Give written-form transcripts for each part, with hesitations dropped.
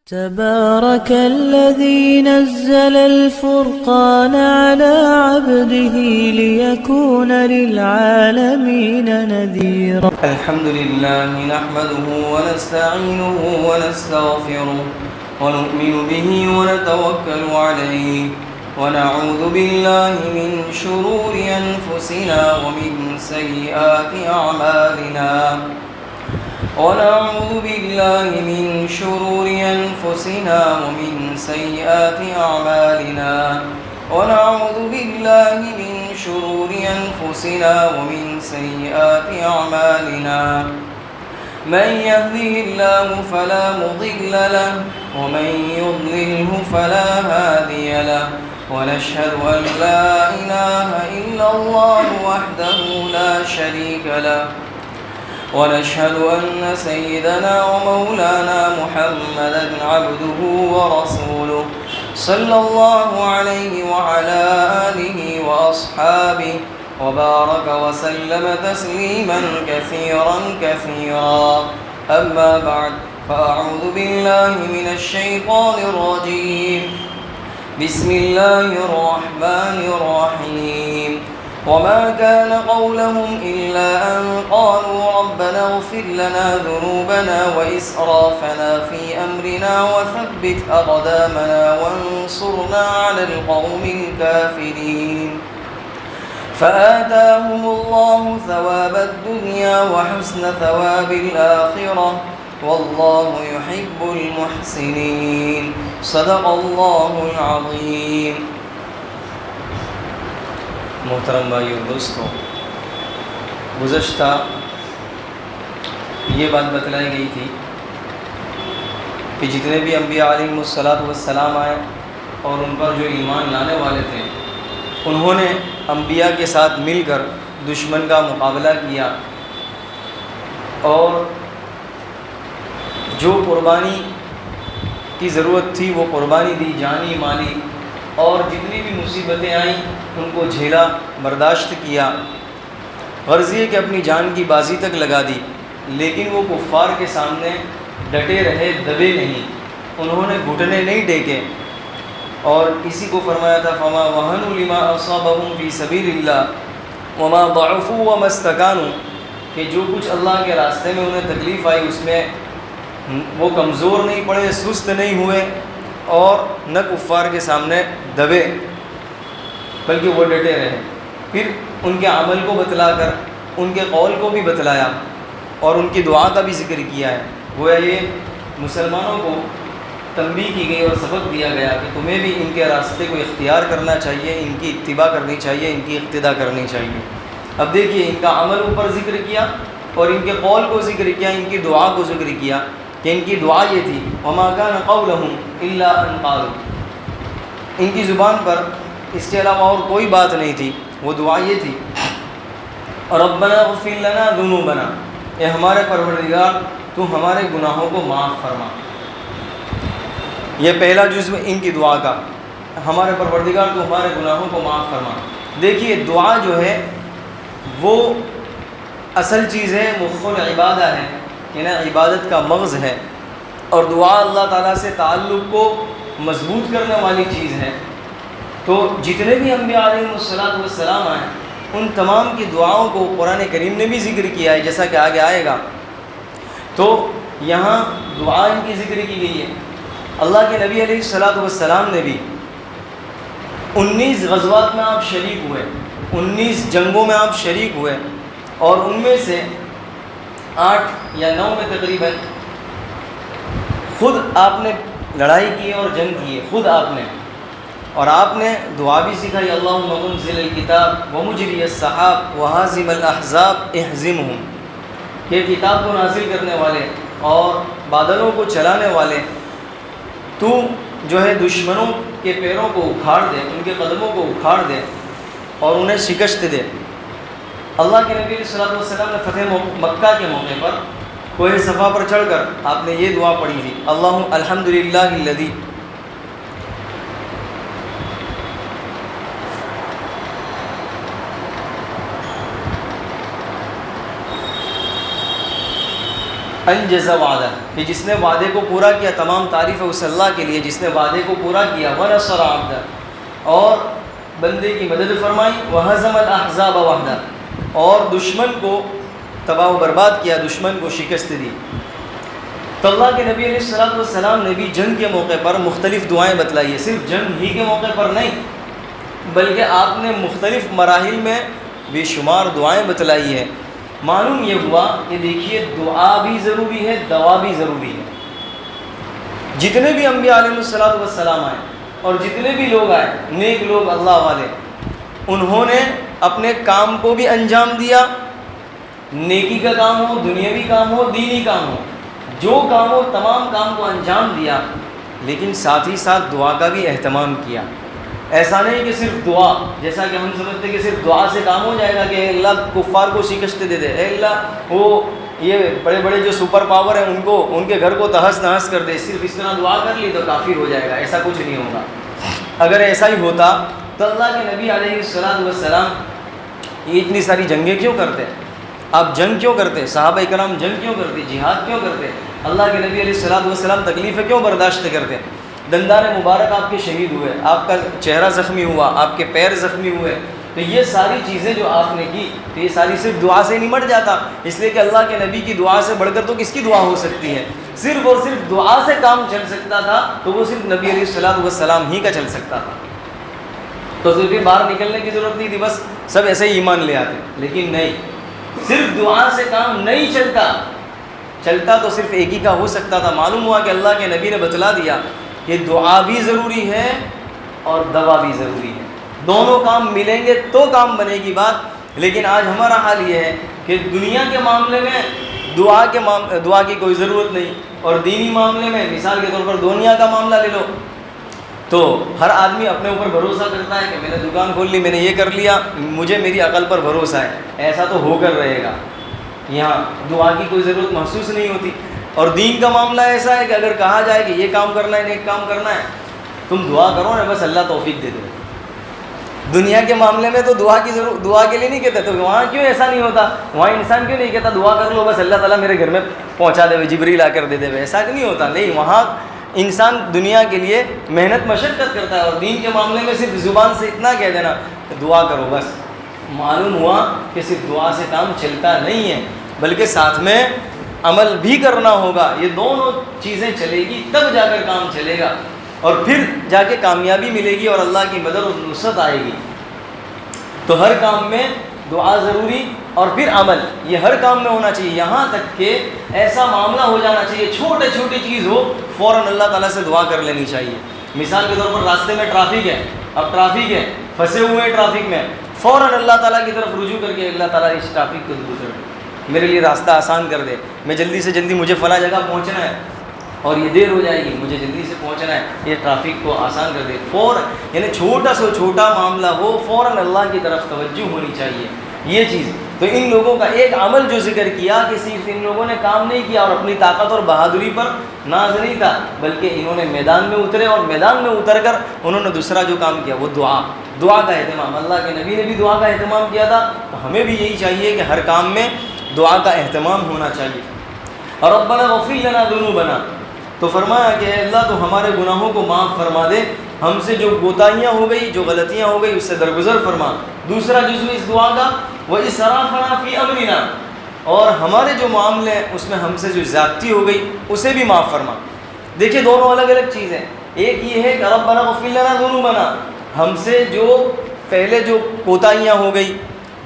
تبارك الذي نزل الفرقان على عبده ليكون للعالمين نذيرا. الحمد لله نحمده ونستعينه ونستغفره ونؤمن به ونتوكل عليه ونعوذ بالله من شرور أنفسنا ومن سيئات أعمالنا ونعوذ بالله من شرور أنفسنا ومن سيئات أعمالنا ونعوذ بالله من شرور أنفسنا ومن سيئات أعمالنا من يهده الله فلا مضل له ومن يضلله فلا هادي له ونشهد أن لا إله إلا الله وحده لا شريك له ونشهد أن سيدنا ومولانا محمدا عبده ورسوله صلى الله عليه وعلى آله وأصحابه وبارك وسلم تسليما كثيرا كثيرا. أما بعد فأعوذ بالله من الشيطان الرجيم. بسم الله الرحمن الرحيم. وما كان قولهم إلا أن قالوا ربنا اغفر لنا ذنوبنا وإسرافنا في أمرنا وثبت أقدامنا وانصرنا على القوم الكافرين. فآتاهم الله ثواب الدنيا وحسن ثواب الآخرة والله يحب المحسنين. صدق الله العظيم. محترم بھائیو دوستو، گزشتہ یہ بات بتلائی گئی تھی کہ جتنے بھی انبیاء علیہ السلام آئے اور ان پر جو ایمان لانے والے تھے انہوں نے انبیاء کے ساتھ مل کر دشمن کا مقابلہ کیا اور جو قربانی کی ضرورت تھی وہ قربانی دی، جانی مالی، اور جتنی بھی مصیبتیں آئیں ان کو جھیلا، برداشت کیا. غرض یہ کہ اپنی جان کی بازی تک لگا دی، لیکن وہ کفار کے سامنے ڈٹے رہے، دبے نہیں، انہوں نے گھٹنے نہیں ٹیکے. اور اسی کو فرمایا تھا فما وہنوا لما اصابهم فی سبیل اللہ وما ضعفوا وما استکانوا، کہ جو کچھ اللہ کے راستے میں انہیں تکلیف آئی اس میں وہ کمزور نہیں پڑے، سست نہیں ہوئے اور نہ کفار کے سامنے دبے بلکہ وہ ڈٹے رہے. پھر ان کے عمل کو بتلا کر ان کے قول کو بھی بتلایا اور ان کی دعا کا بھی ذکر کیا ہے. گویا یہ مسلمانوں کو تنبیہ کی گئی اور سبق دیا گیا کہ تمہیں بھی ان کے راستے کو اختیار کرنا چاہیے، ان کی اتباع کرنی چاہیے، ان کی اقتداء کرنی چاہیے. اب دیکھیے ان کا عمل اوپر ذکر کیا اور ان کے قول کو ذکر کیا، ان کی دعا کو ذکر کیا کہ ان کی دعا یہ تھی وما كان قولهم الا ان قالوا، ان کی زبان پر اس کے علاوہ اور کوئی بات نہیں تھی، وہ دعا یہ تھی ربنا اغفر لنا ذنوبنا، اے ہمارے پروردگار تو ہمارے گناہوں کو معاف فرما. یہ پہلا جزو ان کی دعا کا، ہمارے پروردگار تو ہمارے گناہوں کو معاف فرما. دیکھیے دعا جو ہے وہ اصل چیز ہے، مخ العبادہ ہے، یعنی عبادت کا مغز ہے، اور دعا اللہ تعالیٰ سے تعلق کو مضبوط کرنے والی چیز ہے. تو جتنے بھی انبیاء علیہ السلام آئے ان تمام کی دعاؤں کو قرآن کریم نے بھی ذکر کیا ہے، جیسا کہ آگے آئے گا. تو یہاں دعا ان کی ذکر کی گئی ہے. اللہ کے نبی علیہ السلام نے بھی 19 غزوات میں آپ شریک ہوئے، 19 جنگوں میں آپ شریک ہوئے، اور ان میں سے 8 یا 9 میں تقریباً خود آپ نے لڑائی کی اور جنگ کی ہے، خود آپ نے. اور آپ نے دعا بھی سکھائی اللہم منزل الکتاب ومجری السحاب وہازم الاحزاب اہزمہم، کہ کتاب کو نازل کرنے والے اور بادلوں کو چلانے والے، تو جو ہے دشمنوں کے پیروں کو اکھاڑ دے، ان کے قدموں کو اکھاڑ دے اور انہیں شکست دے. اللہ کے نبی صلی اللہ علیہ وسلم نے فتح مکہ کے موقع پر کوہ صفا پر چڑھ کر آپ نے یہ دعا پڑھی تھی الحمدللہ الذی انجز وعدہ، کہ جس نے وعدے کو پورا کیا، تمام تعریف ہے اس اللہ کے لیے جس نے وعدے کو پورا کیا، ونصر عبدہ، اور بندے کی مدد فرمائی، وہزم الاحزاب وحدہ، اور دشمن کو تباہ و برباد کیا، دشمن کو شکست دی۔ تو اللہ کے نبی علیہ السلام نے بھی جنگ کے موقع پر مختلف دعائیں بتلائی ہے، صرف جنگ ہی کے موقع پر نہیں بلکہ آپ نے مختلف مراحل میں بے شمار دعائیں بتلائی ہیں۔ معلوم یہ ہوا کہ دیکھیے دعا بھی ضروری ہے، دوا بھی ضروری ہے۔ جتنے بھی انبیاء علیہ السلام آئے اور جتنے بھی لوگ آئے نیک لوگ اللہ والے، انہوں نے اپنے کام کو بھی انجام دیا، نیکی کا کام ہو، دنیاوی کام ہو، دینی کام ہو، جو کام ہو تمام کام کو انجام دیا، لیکن ساتھ ہی ساتھ دعا کا بھی اہتمام کیا۔ ایسا نہیں کہ صرف دعا، جیسا کہ ہم سمجھتے کہ صرف دعا سے کام ہو جائے گا کہ اے اللہ کفار کو شکست دے دے، اے اللہ وہ یہ بڑے بڑے جو سپر پاور ہیں ان کے گھر کو تہس نہس کر دے، صرف اس طرح دعا کر لی تو کافر ہو جائے گا، ایسا کچھ نہیں ہوگا۔ اگر ایسا ہی ہوتا تو اللہ کے نبی علیہ السلام یہ اتنی ساری جنگیں کیوں کرتے؟ آپ جنگ کیوں کرتے؟ صحابہ کرام جنگ کیوں کرتے؟ جہاد کیوں کرتے؟ اللہ کے نبی علیہ السلام تکلیفیں کیوں برداشت کرتے؟ دندان مبارک آپ کے شہید ہوئے، آپ کا چہرہ زخمی ہوا، آپ کے پیر زخمی ہوئے، تو یہ ساری چیزیں جو آپ نے کی تو یہ ساری صرف دعا سے نمٹ جاتا، اس لیے کہ اللہ کے نبی کی دعا سے بڑھ کر تو کس کی دعا ہو سکتی ہے؟ صرف اور صرف دعا سے کام چل سکتا تھا تو وہ صرف نبی علیہ السلام ہی کا چل سکتا تھا، تو صرف باہر نکلنے کی ضرورت نہیں تھی، بس سب ایسے ہی ایمان لے آتے۔ لیکن نہیں، صرف دعا سے کام نہیں چلتا تو صرف ایک ہی کا ہو سکتا تھا۔ معلوم ہوا کہ اللہ کے نبی نے بتلا دیا کہ دعا بھی ضروری ہے اور دوا بھی ضروری ہے، دونوں کام ملیں گے تو کام بنے گی بات۔ لیکن آج ہمارا حال یہ ہے کہ دنیا کے معاملے میں دعا کی کوئی ضرورت نہیں، اور دینی معاملے میں مثال کے طور پر دنیا کا معاملہ لے لو تو ہر آدمی اپنے اوپر بھروسہ کرتا ہے کہ میں نے دکان کھول لی، میں نے یہ کر لیا، مجھے میری عقل پر بھروسہ ہے، ایسا تو ہو کر رہے گا، یہاں دعا کی کوئی ضرورت محسوس نہیں ہوتی۔ اور دین کا معاملہ ایسا ہے کہ اگر کہا جائے کہ یہ کام کرنا ہے، نیک کام کرنا ہے، تم دعا کرو نا، بس اللہ توفیق دے دے۔ دنیا کے معاملے میں تو دعا کے لیے نہیں کہتے، تو وہاں کیوں ایسا نہیں ہوتا؟ وہاں انسان کیوں نہیں کہتا دعا کر لو بس اللہ تعالیٰ میرے گھر میں پہنچا دے، جبریل آ کر دے دے، ایسا نہیں ہوتا۔ نہیں، وہاں انسان دنیا کے لیے محنت مشقت کرتا ہے، اور دین کے معاملے میں صرف زبان سے اتنا کہہ دینا دعا کرو بس۔ معلوم ہوا کہ صرف دعا سے کام چلتا نہیں ہے بلکہ ساتھ میں عمل بھی کرنا ہوگا، یہ دونوں چیزیں چلے گی تب جا کر کام چلے گا، اور پھر جا کے کامیابی ملے گی اور اللہ کی مدد اور نصرت آئے گی۔ تو ہر کام میں دعا ضروری اور پھر عمل، یہ ہر کام میں ہونا چاہیے، یہاں تک کہ ایسا معاملہ ہو جانا چاہیے چھوٹی چیز ہو فوراً اللہ تعالیٰ سے دعا کر لینی چاہیے۔ مثال کے طور پر راستے میں ٹرافک ہے، اب ٹرافک ہے، پھنسے ہوئے ہیں ٹرافک میں، فوراً اللہ تعالیٰ کی طرف رجوع کر کے اللہ تعالیٰ اس ٹرافک کو دور کر دے، میرے لیے راستہ آسان کر دے، میں جلدی سے جلدی مجھے فلاں جگہ پہنچنا ہے اور یہ دیر ہو جائے گی، مجھے جلدی سے پہنچنا ہے، یہ ٹرافک کو آسان کر دے فوراً، یعنی چھوٹا سے چھوٹا معاملہ ہو فوراً اللہ کی طرف توجہ ہونی چاہیے یہ چیز۔ تو ان لوگوں کا ایک عمل جو ذکر کیا کہ صرف ان لوگوں نے کام نہیں کیا اور اپنی طاقت اور بہادری پر ناز نہیں تھا، بلکہ انہوں نے میدان میں اترے اور میدان میں اتر کر انہوں نے دوسرا جو کام کیا وہ دعا کا اہتمام۔ اللہ کے نبی نے بھی دعا کا اہتمام کیا تھا، تو ہمیں بھی یہی چاہیے کہ ہر کام میں دعا کا اہتمام ہونا چاہیے۔ اور ربنا اغفر لنا ذنوبنا، تو فرمایا کہ اے اللہ تو ہمارے گناہوں کو معاف فرما دے، ہم سے جو کوتاہیاں ہو گئی، جو غلطیاں ہو گئی اس سے درگزر فرما۔ دوسرا جزو اس دعا کا وَإِسْرَافَنَا فِي أَمْرِنَا، اور ہمارے جو معاملے ہیں اس میں ہم سے جو زیادتی ہو گئی اسے بھی معاف فرما۔ دیکھیے دونوں الگ الگ چیزیں، ایک یہ ہے کہ ربنا اغفر لنا ذنوبنا، ہم سے جو پہلے جو کوتاہیاں ہو گئی،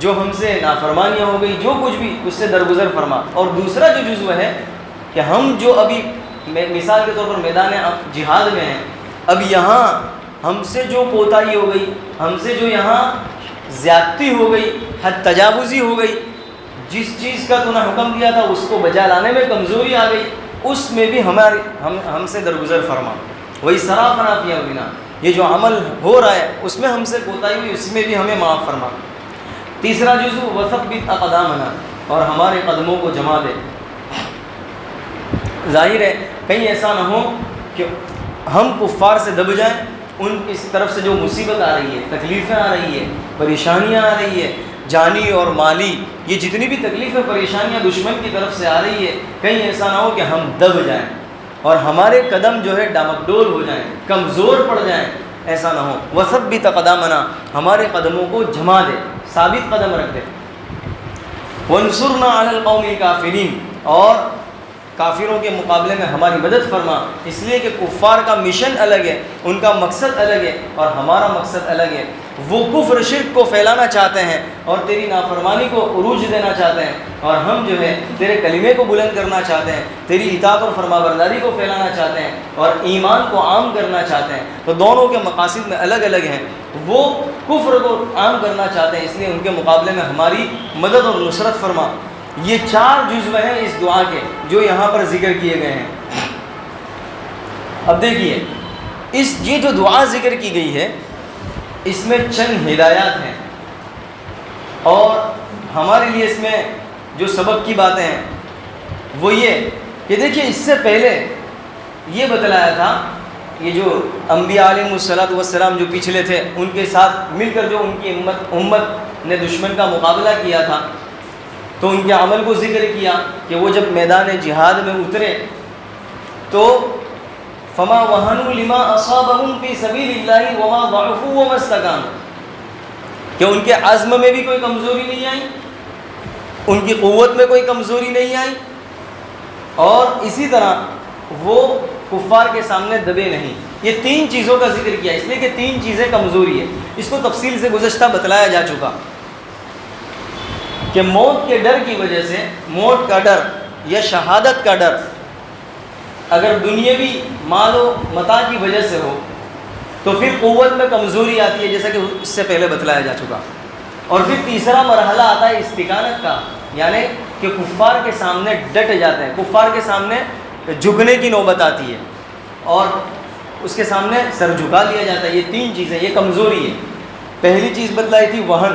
جو ہم سے نافرمانیاں ہو گئی، جو کچھ بھی اس سے درگزر فرما۔ اور دوسرا جو جزو ہے کہ ہم جو ابھی مثال کے طور پر میدان جہاد میں ہیں، اب یہاں ہم سے جو کوتاہی ہو گئی، ہم سے جو یہاں زیادتی ہو گئی، حد تجاوزی ہو گئی، جس چیز کا تو نے حکم دیا تھا اس کو بجا لانے میں کمزوری آ گئی، اس میں بھی ہم سے درگزر فرما۔ وَإِسْرَافَنَا فِي أَمْرِنَا، یہ جو عمل ہو رہا ہے اس میں ہم سے کوتاہی ہوئی اس میں بھی ہمیں معاف فرما۔ تیسرا جزو وَثَبِّتْ أَقْدَامَنَا، اور ہمارے قدموں کو جما دے۔ ظاہر ہے کہیں ایسا نہ ہو کہ ہم کفار سے دب جائیں، ان کی طرف سے جو مصیبت آ رہی ہے، تکلیفیں آ رہی ہے، پریشانیاں آ رہی ہے، جانی اور مالی، یہ جتنی بھی تکلیفیں پریشانیاں دشمن کی طرف سے آ رہی ہے، کہیں ایسا نہ ہو کہ ہم دب جائیں اور ہمارے قدم جو ہے ڈامکڈول ہو جائیں، کمزور پڑ جائیں، ایسا نہ ہو۔ وثبت قدامنا، ہمارے قدموں کو جما دے، ثابت قدم رکھ دے۔ وانصرنا علی القوم الکافرین، اور کافروں کے مقابلے میں ہماری مدد فرما، اس لیے کہ کفار کا مشن الگ ہے، ان کا مقصد الگ ہے اور ہمارا مقصد الگ ہے۔ وہ کفر شرک کو پھیلانا چاہتے ہیں اور تیری نافرمانی کو عروج دینا چاہتے ہیں، اور ہم جو ہے تیرے کلمے کو بلند کرنا چاہتے ہیں، تیری اطاعت اور فرمانبرداری کو پھیلانا چاہتے ہیں اور ایمان کو عام کرنا چاہتے ہیں۔ تو دونوں کے مقاصد میں الگ الگ ہیں۔ وہ کفر کو عام کرنا چاہتے ہیں، اس لیے ان کے مقابلے میں ہماری مدد اور نصرت فرما۔ یہ 4 جزو ہیں اس دعا کے جو یہاں پر ذکر کیے گئے ہیں۔ اب دیکھیے یہ جو دعا ذکر کی گئی ہے اس میں چند ہدایات ہیں، اور ہمارے لیے اس میں جو سبق کی باتیں ہیں وہ یہ کہ دیکھیے اس سے پہلے یہ بتلایا تھا، یہ جو انبیاء علیہ السلام جو پچھلے تھے ان کے ساتھ مل کر جو ان کی امت نے دشمن کا مقابلہ کیا تھا، تو ان کے عمل کو ذکر کیا کہ وہ جب میدان جہاد میں اترے تو فما وہنوا لما اصابهم فی سبیل اللہ وما ضعفوا وما استکانوا، کہ ان کے عزم میں بھی کوئی کمزوری نہیں آئی، ان کی قوت میں کوئی کمزوری نہیں آئی، اور اسی طرح وہ کفار کے سامنے دبے نہیں۔ یہ 3 چیزوں کا ذکر کیا، اس لیے کہ 3 چیزیں کمزوری ہے۔ اس کو تفصیل سے گزشتہ بتلایا جا چکا کہ موت کے ڈر کی وجہ سے، موت کا ڈر یا شہادت کا ڈر اگر دنیاوی مال و متاع کی وجہ سے ہو تو پھر قوت میں کمزوری آتی ہے، جیسا کہ اس سے پہلے بتلایا جا چکا۔ اور پھر تیسرا مرحلہ آتا ہے استقامت کا، یعنی کہ کفار کے سامنے ڈٹ جاتے ہیں، کفار کے سامنے جھکنے کی نوبت آتی ہے اور اس کے سامنے سر جھکا لیا جاتا ہے۔ یہ 3 چیزیں، یہ کمزوری ہے۔ پہلی چیز بتلائی تھی وہن،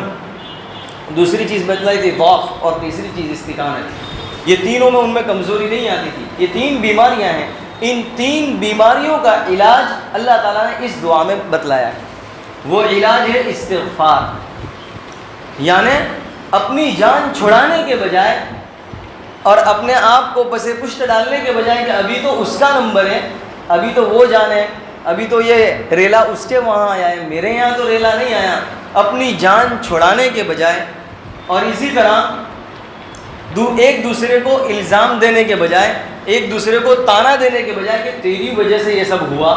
دوسری چیز بتلائی تھی ضعف، اور تیسری چیز استقامت۔ یہ تینوں میں ان میں کمزوری نہیں آتی تھی۔ یہ 3 بیماریاں ہیں، ان 3 بیماریوں کا علاج اللہ تعالیٰ نے اس دعا میں بتلایا ہے۔ وہ علاج ہے استغفار، یعنی اپنی جان چھڑانے کے بجائے اور اپنے آپ کو پسے پشت ڈالنے کے بجائے کہ ابھی تو اس کا نمبر ہے، ابھی تو وہ جانے، ابھی تو یہ ریلا اس کے وہاں آیا ہے، میرے یہاں تو ریلا نہیں آیا، اپنی جان چھڑانے کے بجائے اور اسی طرح ایک دوسرے کو الزام دینے کے بجائے، ایک دوسرے کو طعنہ دینے کے بجائے کہ تیری وجہ سے یہ سب ہوا۔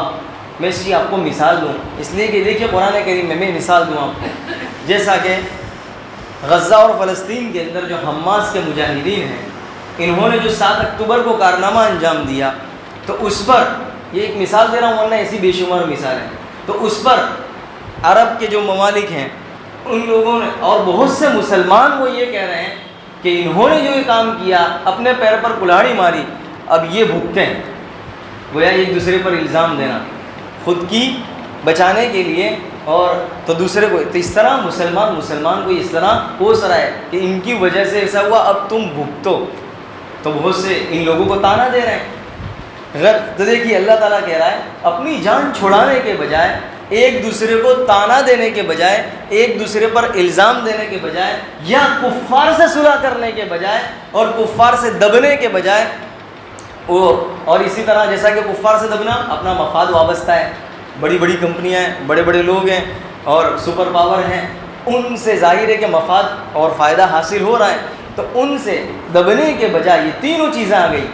میں اس کی آپ کو مثال دوں، اس لیے کہ دیکھیے قرآن کریم میں مثال دوں آپ کو، جیسا کہ غزہ اور فلسطین کے اندر جو حماس کے مجاہدین ہیں، انہوں نے جو 7 اکتوبر کو کارنامہ انجام دیا، تو اس پر یہ ایک مثال دے رہا ہوں ورنہ ایسی بے شمار مثال ہے، تو اس پر عرب کے جو ممالک ہیں ان لوگوں نے اور بہت سے مسلمان وہ یہ کہہ رہے ہیں کہ انہوں نے جو یہ کام کیا، اپنے پیر پر کلہاڑی ماری، اب یہ بھگتے ہیں۔ گویا ایک دوسرے پر الزام دینا خود کی بچانے کے لیے، اور تو دوسرے کو، تو اس طرح مسلمان کو اس طرح کوس رہا ہے کہ ان کی وجہ سے ایسا ہوا، اب تم بھگتو، تو بہت سے ان لوگوں کو طعنہ دے رہے ہیں۔ تو دیکھیے اللہ تعالیٰ کہہ رہا ہے اپنی جان چھڑانے کے بجائے، ایک دوسرے کو طعنہ دینے کے بجائے، ایک دوسرے پر الزام دینے کے بجائے، یا کفار سے صلح کرنے کے بجائے اور کفار سے دبنے کے بجائے، اور اسی طرح جیسا کہ کفار سے دبنا اپنا مفاد وابستہ ہے، بڑی بڑی کمپنیاں ہیں، بڑے بڑے لوگ ہیں اور سپر پاور ہیں، ان سے ظاہر ہے کہ مفاد اور فائدہ حاصل ہو رہا ہے، تو ان سے دبنے کے بجائے یہ تینوں چیزیں آ گئی۔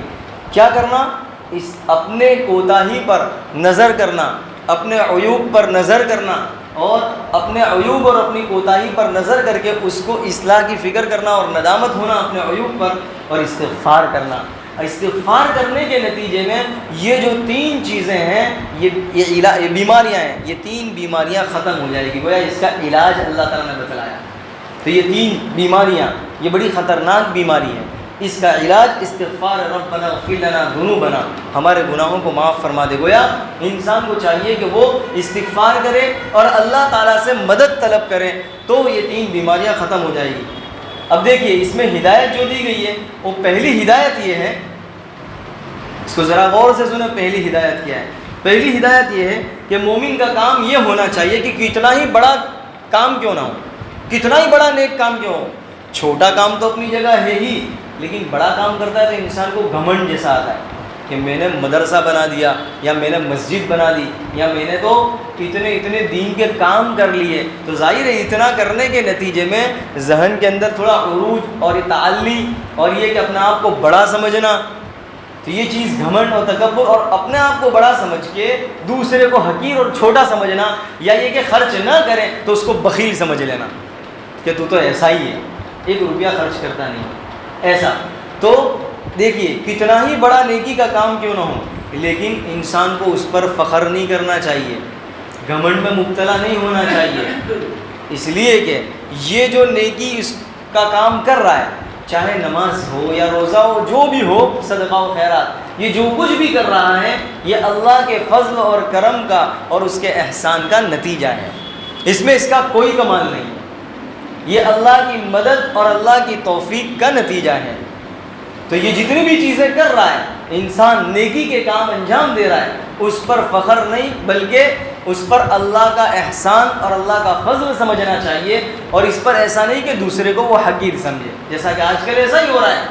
کیا کرنا؟ اس اپنے کوتاہی پر نظر کرنا، اپنے عیوب پر نظر کرنا، اور اپنے عیوب اور اپنی کوتاہی پر نظر کر کے اس کو اصلاح کی فکر کرنا اور ندامت ہونا اپنے عیوب پر، اور استغفار کرنا۔ استغفار کرنے کے نتیجے میں یہ جو 3 چیزیں ہیں، یہ بیماریاں ہیں، یہ 3 بیماریاں ختم ہو جائے گی۔ گویا اس کا علاج اللہ تعالیٰ نے بتلایا۔ تو یہ 3 بیماریاں یہ بڑی خطرناک بیماری ہیں، اس کا علاج استغفار، ربنا اغفر لنا ذنوبنا، ہمارے گناہوں کو معاف فرما دے۔ گویا انسان کو چاہیے کہ وہ استغفار کرے اور اللہ تعالیٰ سے مدد طلب کرے، تو یہ 3 بیماریاں ختم ہو جائے گی۔ اب دیکھیے اس میں ہدایت جو دی گئی ہے، وہ پہلی ہدایت یہ ہے، اس کو ذرا غور سے سنیں، پہلی ہدایت کیا ہے؟ پہلی ہدایت یہ ہے کہ مومن کا کام یہ ہونا چاہیے کہ کتنا ہی بڑا کام کیوں نہ ہو، کتنا ہی بڑا نیک کام کیوں ہو، چھوٹا کام تو اپنی جگہ ہے ہی، لیکن بڑا کام کرتا ہے تو انسان کو گھمنڈ جیسا آتا ہے کہ میں نے مدرسہ بنا دیا، یا میں نے مسجد بنا دی، یا میں نے تو اتنے دین کے کام کر لیے. تو ظاہر ہے اتنا کرنے کے نتیجے میں ذہن کے اندر تھوڑا عروج اور تعالی اور یہ کہ اپنے آپ کو بڑا سمجھنا، تو یہ چیز گھمنڈ اور تکبر اور اپنے آپ کو بڑا سمجھ کے دوسرے کو حقیر اور چھوٹا سمجھنا، یا یہ کہ خرچ نہ کریں تو اس کو بخیل سمجھ لینا کہ تو ایسا ہی ہے، 1 روپیہ خرچ کرتا نہیں ایسا. تو دیکھیے کتنا ہی بڑا نیکی کا کام کیوں نہ ہو، لیکن انسان کو اس پر فخر نہیں کرنا چاہیے، گھمنڈ میں مبتلا نہیں ہونا چاہیے. اس لیے کہ یہ جو نیکی اس کا کام کر رہا ہے، چاہے نماز ہو یا روزہ ہو، جو بھی ہو، صدقہ و خیرات، یہ جو کچھ بھی کر رہا ہے یہ اللہ کے فضل اور کرم کا اور اس کے احسان کا نتیجہ ہے. اس میں اس کا کوئی کمال نہیں ہے، یہ اللہ کی مدد اور اللہ کی توفیق کا نتیجہ ہے. تو یہ جتنی بھی چیزیں کر رہا ہے انسان، نیکی کے کام انجام دے رہا ہے، اس پر فخر نہیں بلکہ اس پر اللہ کا احسان اور اللہ کا فضل سمجھنا چاہیے، اور اس پر ایسا نہیں کہ دوسرے کو وہ حقیر سمجھے، جیسا کہ آج کل ایسا ہی ہو رہا ہے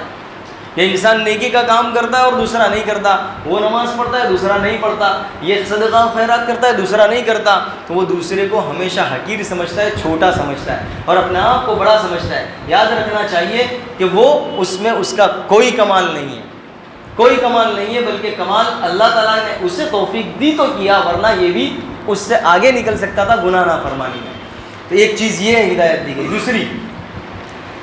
کہ انسان نیکی کا کام کرتا ہے اور دوسرا نہیں کرتا، وہ نماز پڑھتا ہے دوسرا نہیں پڑھتا، یہ صدقہ و خیرات کرتا ہے دوسرا نہیں کرتا، تو وہ دوسرے کو ہمیشہ حقیر سمجھتا ہے، چھوٹا سمجھتا ہے اور اپنے آپ کو بڑا سمجھتا ہے. یاد رکھنا چاہیے کہ وہ اس میں اس کا کوئی کمال نہیں ہے، کوئی کمال نہیں ہے، بلکہ کمال اللہ تعالیٰ نے اسے توفیق دی تو کیا، ورنہ یہ بھی اس سے آگے نکل سکتا تھا گناہ نافرمانی میں. تو ایک چیز یہ ہے ہدایت دی گئی. دوسری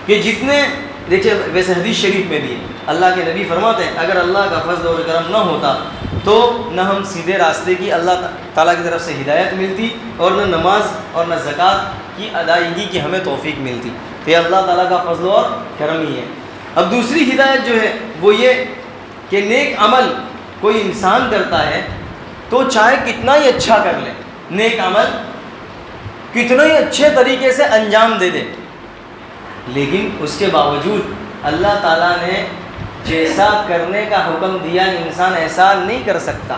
کہ جتنے دیکھیے ویسے حدیث شریف میں بھی اللہ کے نبی فرماتے ہیں اگر اللہ کا فضل اور کرم نہ ہوتا تو نہ ہم سیدھے راستے کی اللہ تعالیٰ کی طرف سے ہدایت ملتی اور نہ نماز اور نہ زکوٰۃ کی ادائیگی کی ہمیں توفیق ملتی. تو یہ اللہ تعالیٰ کا فضل اور کرم ہی ہے. اب دوسری ہدایت جو ہے وہ یہ کہ نیک عمل کوئی انسان کرتا ہے تو چاہے کتنا ہی اچھا کر لے، نیک عمل کتنا ہی اچھے طریقے سے انجام دے دے، لیکن اس کے باوجود اللہ تعالیٰ نے جیسا کرنے کا حکم دیا انسان ایسا نہیں کر سکتا.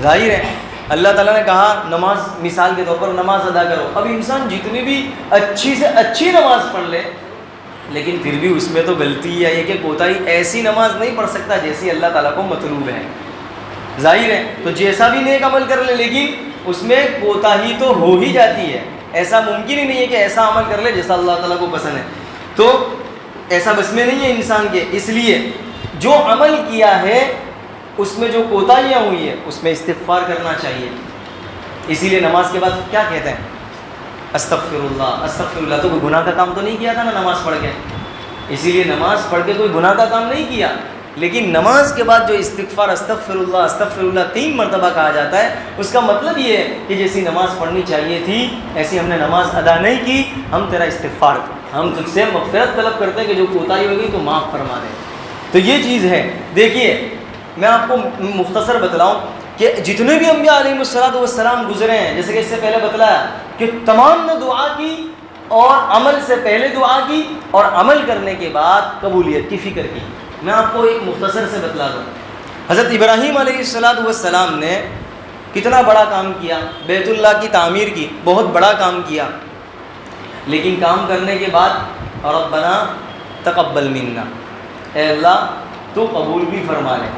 ظاہر ہے اللہ تعالیٰ نے کہا نماز، مثال کے طور پر نماز ادا کرو. اب انسان جتنی بھی اچھی سے اچھی نماز پڑھ لے لیکن پھر بھی اس میں تو غلطی ہے، یہ کہ کوتاہی، ایسی نماز نہیں پڑھ سکتا جیسی اللہ تعالیٰ کو مطلوب ہے. ظاہر ہے تو جیسا بھی نیک عمل کر لے لیکن اس میں کوتاہی تو ہو ہی جاتی ہے. ایسا ممکن ہی نہیں ہے کہ ایسا عمل کر لے جیسا اللہ تعالیٰ کو پسند ہے، تو ایسا بس میں نہیں ہے انسان کے. اس لیے جو عمل کیا ہے اس میں جو کوتاہیاں ہوئی ہیں اس میں استغفار کرنا چاہیے. اسی لیے نماز کے بعد کیا کہتے ہیں؟ استغفر اللہ، استغفر اللہ. تو کوئی گناہ کا کام تو نہیں کیا تھا نا نماز پڑھ کے، اسی لیے نماز پڑھ کے کوئی گناہ کا کام نہیں کیا، لیکن نماز کے بعد جو استغفار استغفر اللہ 3 مرتبہ کہا جاتا ہے، اس کا مطلب یہ ہے کہ جیسی نماز پڑھنی چاہیے تھی ایسی ہم نے نماز ادا نہیں کی، ہم تیرا استغفار کریں، ہم تجھ سے مغفرت طلب کرتے ہیں کہ جو کوتاہی ہوگی تو معاف فرما دیں. تو یہ چیز ہے. دیکھیے میں آپ کو مختصر بتلاؤں کہ جتنے بھی انبیاء علیہ السلام گزرے ہیں، جیسے کہ اس سے پہلے بتلایا کہ تمام نے دعا کی اور عمل سے پہلے دعا کی اور عمل کرنے کے بعد قبولیت کی فکر کی. میں آپ کو ایک مختصر سے بتلا دوں. حضرت ابراہیم علیہ السلام نے کتنا بڑا کام کیا، بیت اللہ کی تعمیر کی، بہت بڑا کام کیا، لیکن کام کرنے کے بعد ربنا تقبل منا، اے اللہ تو قبول بھی فرما لے.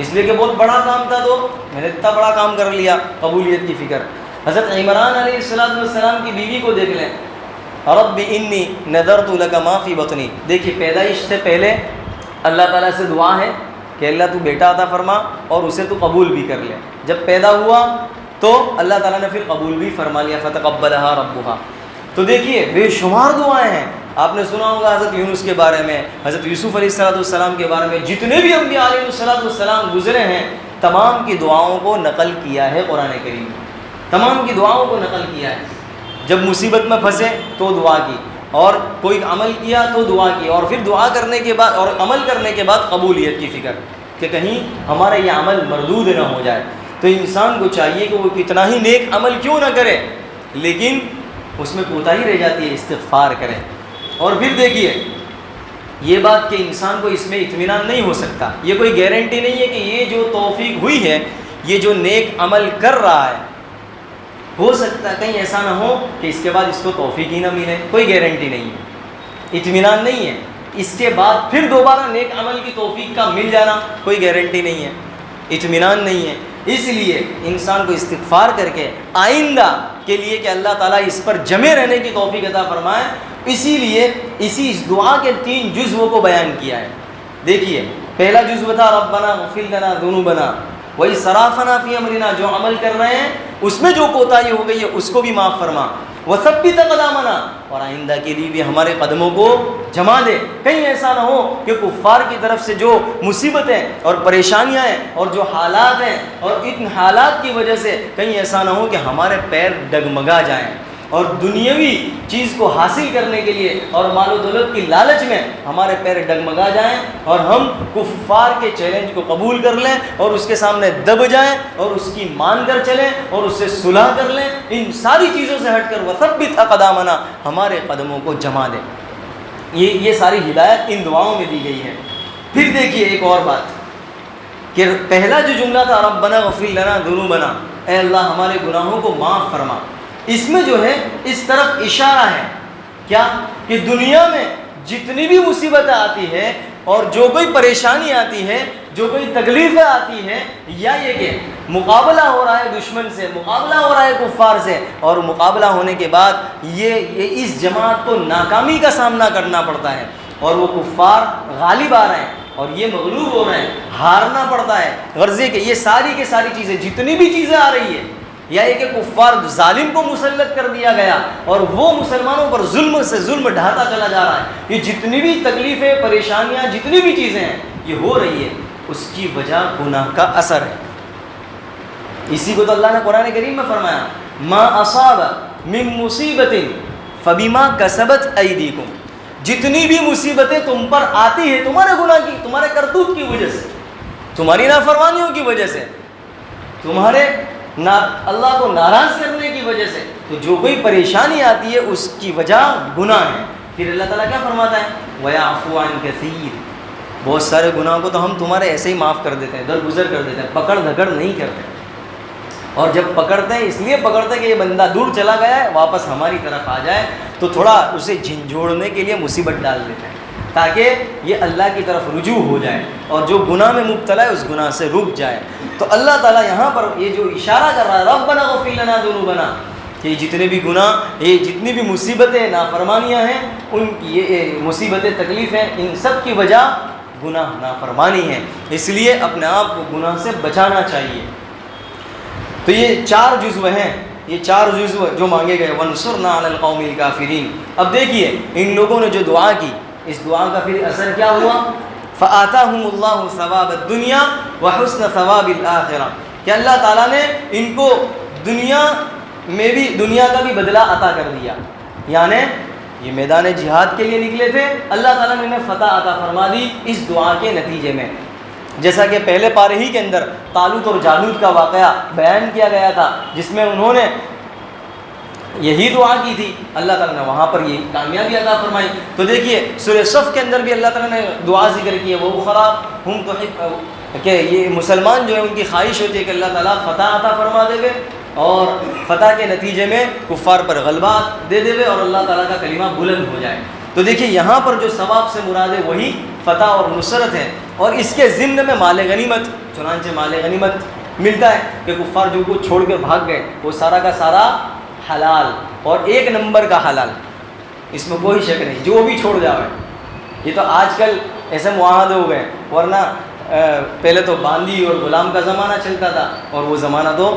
اس لیے کہ بہت بڑا کام تھا تو میں نے اتنا بڑا کام کر لیا، قبولیت کی فکر. حضرت عمران علیہ السلام کی بیوی کو دیکھ لیں، رب انی نذرت لک ما فی بطنی. دیکھیے پیدائش سے پہلے اللہ تعالیٰ سے دعا ہے کہ اللہ تو بیٹا عطا فرما اور اسے تو قبول بھی کر لے. جب پیدا ہوا تو اللہ تعالیٰ نے پھر قبول بھی فرما لیا، فتقبلہا ربہا. تو دیکھیے بے شمار دعائیں ہیں. آپ نے سنا ہوگا حضرت یونس کے بارے میں، حضرت یوسف علیہ السلام کے بارے میں، جتنے بھی انبیاء علیہ السلام گزرے ہیں تمام کی دعاؤں کو نقل کیا ہے قرآن کریم میں، تمام کی دعاؤں کو نقل کیا ہے. جب مصیبت میں پھنسے تو دعا کی، اور کوئی عمل کیا تو دعا کی، اور پھر دعا کرنے کے بعد اور عمل کرنے کے بعد قبولیت کی فکر کہ کہیں ہمارا یہ عمل مردود نہ ہو جائے. تو انسان کو چاہیے کہ وہ کتنا ہی نیک عمل کیوں نہ کرے لیکن اس میں کوتاہی رہ جاتی ہے، استغفار کریں. اور پھر دیکھیے یہ بات کہ انسان کو اس میں اطمینان نہیں ہو سکتا، یہ کوئی گارنٹی نہیں ہے کہ یہ جو توفیق ہوئی ہے، یہ جو نیک عمل کر رہا ہے ہو سکتا ہے کہیں ایسا نہ ہو کہ اس کے بعد اس کو توفیق ہی نہ ملے، کوئی گارنٹی نہیں ہے، اطمینان نہیں ہے، اس کے بعد پھر دوبارہ نیک عمل کی توفیق کا مل جانا کوئی گارنٹی نہیں ہے، اطمینان نہیں ہے۔ اس لیے انسان کو استغفار کر کے آئندہ کے لیے کہ اللہ تعالیٰ اس پر جمے رہنے کی توفیق عطا فرمائے، اسی لیے اس دعا کے 3 جزووں کو بیان کیا ہے۔ دیکھیے پہلا جزو تھا ربنا اغفر لنا ذنوبنا واسرافنا فی امرنا، جو عمل کر رہے ہیں اس میں جو کوتاہی ہو گئی ہے اس کو بھی معاف فرما، وثبت اقدامنا، اور آئندہ کے لیے بھی ہمارے قدموں کو جما دے، کہیں ایسا نہ ہو کہ کفار کی طرف سے جو مصیبتیں اور پریشانیاں ہیں اور جو حالات ہیں، اور ان حالات کی وجہ سے کہیں ایسا نہ ہو کہ ہمارے پیر ڈگمگا جائیں اور دنیاوی چیز کو حاصل کرنے کے لیے اور مال و دولت کی لالچ میں ہمارے پیر ڈگمگا جائیں اور ہم کفار کے چیلنج کو قبول کر لیں اور اس کے سامنے دب جائیں اور اس کی مان کر چلیں اور اس سے صلح کر لیں، ان ساری چیزوں سے ہٹ کر وثبت اقدامنا، ہمارے قدموں کو جما دیں۔ یہ ساری ہدایت ان دعاؤں میں دی گئی ہے۔ پھر دیکھیے ایک اور بات کہ پہلا جو جملہ تھا ربنا اغفر لنا ذنوبنا، اے اللہ ہمارے گناہوں کو معاف فرما، اس میں جو ہے اس طرف اشارہ ہے کیا کہ دنیا میں جتنی بھی مصیبتیں آتی ہے اور جو کوئی پریشانی آتی ہے، جو کوئی تکلیفیں آتی ہیں، یا یہ کہ مقابلہ ہو رہا ہے دشمن سے، مقابلہ ہو رہا ہے کفار سے، اور مقابلہ ہونے کے بعد یہ اس جماعت کو ناکامی کا سامنا کرنا پڑتا ہے اور وہ کفار غالب آ رہے ہیں اور یہ مغلوب ہو رہے ہیں، ہارنا پڑتا ہے، غرضے کہ یہ ساری کی ساری چیزیں جتنی بھی چیزیں آ رہی ہیں، یا یہ کہ کفار ظالم کو مسلط کر دیا گیا اور وہ مسلمانوں پر ظلم سے ظلم ڈھاتا چلا جا رہا ہے، یہ جتنی بھی تکلیفیں پریشانیاں جتنی بھی چیزیں ہیں یہ ہو رہی ہے، اس کی وجہ گناہ کا اثر ہے۔ اسی کو تو اللہ نے قرآن کریم میں فرمایا ما اصاب من مصیبت فبما کسبت ایدیکم، جتنی بھی مصیبتیں تم پر آتی ہیں تمہارے گناہ کی، تمہارے کرتوت کی وجہ سے، تمہاری نافرمانیوں کی وجہ سے، تمہارے اللہ کو ناراض کرنے کی وجہ سے، تو جو کوئی پریشانی آتی ہے اس کی وجہ گناہ ہے۔ پھر اللہ تعالیٰ کیا فرماتا ہے وَيَعْفُو عَنْ كَثِيرٍ، بہت سارے گناہوں کو تو ہم تمہارے ایسے ہی معاف کر دیتے ہیں، درگزر کر دیتے ہیں، پکڑ دھکڑ نہیں کرتے، اور جب پکڑتے ہیں اس لیے پکڑتے ہیں کہ یہ بندہ دور چلا گیا ہے، واپس ہماری طرف آ جائے، تو تھوڑا اسے جھنجھوڑنے کے لیے مصیبت ڈال دیتے ہیں تاکہ یہ اللہ کی طرف رجوع ہو جائے اور جو گناہ میں مبتلا ہے اس گناہ سے رک جائے۔ تو اللہ تعالیٰ یہاں پر یہ جو اشارہ کر رہا ہے ربنا اغفر لنا ذنوبنا، کہ جتنے بھی گناہ، یہ جتنی بھی مصیبتیں نافرمانیاں ہیں، ان کی یہ مصیبتیں تکلیفیں، ان سب کی وجہ گناہ نافرمانی ہے، اس لیے اپنے آپ کو گناہ سے بچانا چاہیے۔ تو یہ 4 جزو ہیں، یہ 4 جزو جو مانگے گئے وانصرنا علی القوم الکافرین۔ اب دیکھیے ان لوگوں نے جو دعا کی، اس دعا کا پھر اثر کیا ہوا فآتاہم اللہ ثواب الدنیا وحسن ثواب الآخرہ، کہ اللہ تعالیٰ نے ان کو دنیا میں بھی دنیا کا بھی بدلہ عطا کر دیا، یعنی یہ میدان جہاد کے لیے نکلے تھے، اللہ تعالیٰ نے انہیں فتح عطا فرما دی اس دعا کے نتیجے میں، جیسا کہ پہلے پارے ہی کے اندر طالوت اور جالوت کا واقعہ بیان کیا گیا تھا، جس میں انہوں نے یہی دعا کی تھی، اللہ تعالیٰ نے وہاں پر یہ کامیابی عطا فرمائی۔ تو دیکھیے سورہ صف کے اندر بھی اللہ تعالیٰ نے دعا ذکر کی ہے، وہ خراب ہم تو کہ یہ مسلمان جو ہے ان کی خواہش ہوتی ہے کہ اللہ تعالیٰ فتح عطا فرما دے گے اور فتح کے نتیجے میں کفار پر غلبہ دے دے اور اللہ تعالیٰ کا کلمہ بلند ہو جائے۔ تو دیکھیے یہاں پر جو ثواب سے مراد ہے وہی فتح اور نصرت ہے، اور اس کے ضمن میں مال غنیمت، چنانچہ مال غنیمت ملتا ہے کہ کفار جو کچھ چھوڑ کر بھاگ گئے وہ سارا کا سارا حلال، اور 1 نمبر کا حلال، اس میں کوئی شک نہیں، جو بھی چھوڑ جاوے۔ یہ تو آج کل ایسے معاہدے ہو گئے، ورنہ پہلے تو باندی اور غلام کا زمانہ چلتا تھا، اور وہ زمانہ تو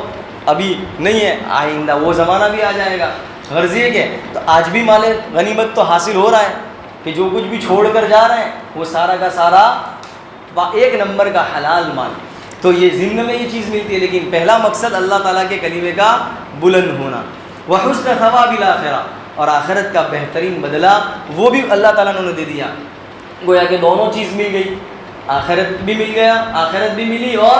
ابھی نہیں ہے، آئندہ وہ زمانہ بھی آ جائے گا۔ غرض یہ کہ تو آج بھی مال غنیمت تو حاصل ہو رہا ہے کہ جو کچھ بھی چھوڑ کر جا رہے ہیں وہ سارا کا سارا 1 نمبر کا حلال مال، تو یہ ضمن میں یہ چیز ملتی ہے، لیکن پہلا مقصد اللہ تعالیٰ کے کلمے کا بلند ہونا، وحسن ثواب الآخرہ، اور آخرت کا بہترین بدلہ وہ بھی اللہ تعالیٰ نے دے دیا، گویا کہ دونوں چیز مل گئی، آخرت بھی مل گیا، آخرت بھی ملی اور